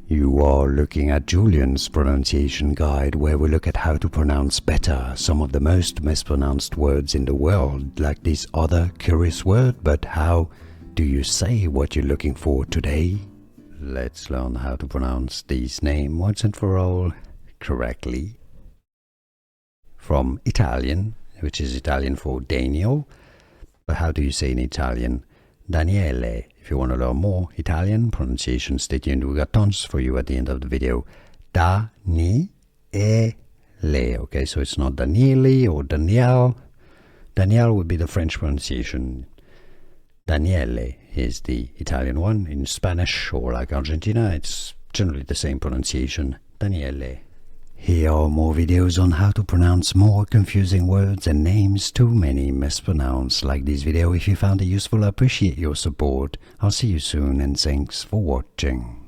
You are looking at Julian's pronunciation guide, where we look at how to pronounce better some of the most mispronounced words in the world, like this other curious word. But how do you say what you're looking for today? Let's learn how to pronounce this name once and for all correctly. From Italian, which is Italian for Daniel. But how do you say in Italian? Daniele. If you want to learn more Italian pronunciation, stay tuned. We got tons for you at the end of the video. Daniele. Okay, so it's not Daniele or Daniel. Daniel would be the French pronunciation. Daniele is the Italian one. In Spanish or like Argentina, it's generally the same pronunciation. Daniele. Here are more videos on how to pronounce more confusing words and names too many mispronounced. Like this video if you found it useful. I appreciate your support. I'll see you soon and thanks for watching.